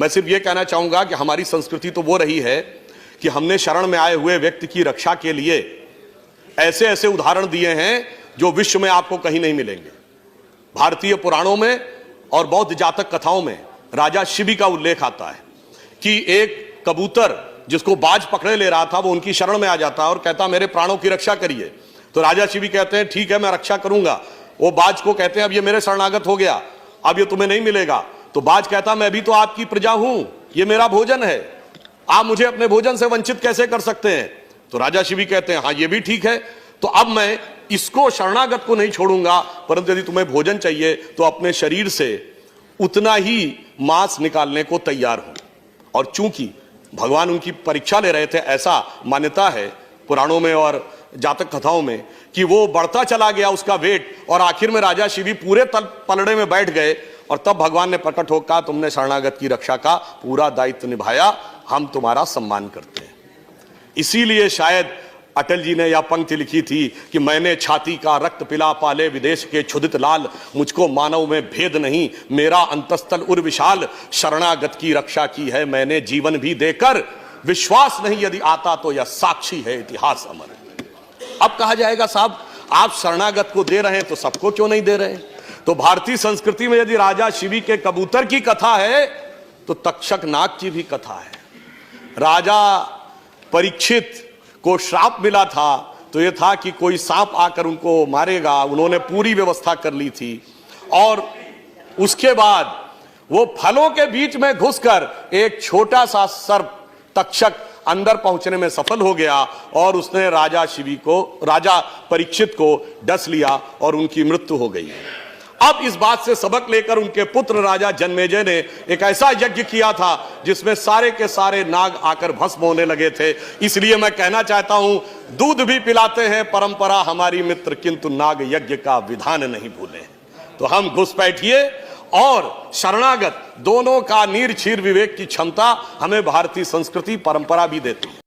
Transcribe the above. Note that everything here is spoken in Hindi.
मैं सिर्फ ये कहना चाहूंगा कि हमारी संस्कृति तो वो रही है कि हमने शरण में आए हुए व्यक्ति की रक्षा के लिए ऐसे ऐसे उदाहरण दिए हैं जो विश्व में आपको कहीं नहीं मिलेंगे। भारतीय पुराणों में और बौद्ध जातक कथाओं में राजा शिबी का उल्लेख आता है कि एक कबूतर जिसको बाज पकड़े ले रहा था वो उनकी शरण में आ जाता और कहता मेरे प्राणों की रक्षा करिए। तो राजा शिबी कहते हैं ठीक है मैं रक्षा करूंगा। वो बाज को कहते हैं अब ये मेरे शरणागत हो गया, अब ये तुम्हें नहीं मिलेगा। तो बाज कहता मैं भी तो आपकी प्रजा हूं, ये मेरा भोजन है, आप मुझे अपने भोजन से वंचित कैसे कर सकते हैं। तो राजा शिबी कहते हैं हाँ ये भी ठीक है, तो अब मैं इसको शरणागत को नहीं छोड़ूंगा, परंतु यदि तुम्हें भोजन चाहिए तो अपने शरीर से उतना ही मांस निकालने को तैयार हो। और चूंकि भगवान उनकी परीक्षा ले रहे थे, ऐसा मान्यता है पुराणों में और जातक कथाओं में कि वो बढ़ता चला गया उसका वेट, और आखिर में राजा शिबी पूरे पलड़े में बैठ गए। और तब भगवान ने प्रकट होकर कहा तुमने शरणागत की रक्षा का पूरा दायित्व निभाया, हम तुम्हारा सम्मान करते हैं। इसीलिए शायद अटल जी ने यह पंक्ति लिखी थी कि मैंने छाती का रक्त पिला पाले विदेश के क्षुधित लाल, मुझको मानव में भेद नहीं मेरा अंतस्थल उर विशाल, शरणागत की रक्षा की है मैंने जीवन भी देकर, विश्वास नहीं यदि आता तो यह साक्षी है इतिहास अमर। अब कहा जाएगा साहब आप शरणागत को दे रहे हैं तो सबको क्यों नहीं दे रहे। तो भारतीय संस्कृति में यदि राजा शिबी के कबूतर की कथा है तो तक्षक नाग की भी कथा है। राजा परीक्षित को श्राप मिला था तो यह था कि कोई सांप आकर उनको मारेगा, उन्होंने पूरी व्यवस्था कर ली थी। और उसके बाद वो फलों के बीच में घुसकर एक छोटा सा सर्प तक्षक अंदर पहुंचने में सफल हो गया और उसने राजा परीक्षित को डस लिया और उनकी मृत्यु हो गई। अब इस बात से सबक लेकर उनके पुत्र राजा जन्मेजय ने एक ऐसा यज्ञ किया था जिसमें सारे के सारे नाग आकर भस्म होने लगे थे। इसलिए मैं कहना चाहता हूं दूध भी पिलाते हैं परंपरा हमारी मित्र, किंतु नाग यज्ञ का विधान नहीं भूले। तो हम घुसपैठिए और शरणागत दोनों का नीर छीर विवेक की क्षमता हमें भारतीय संस्कृति परंपरा भी देती है।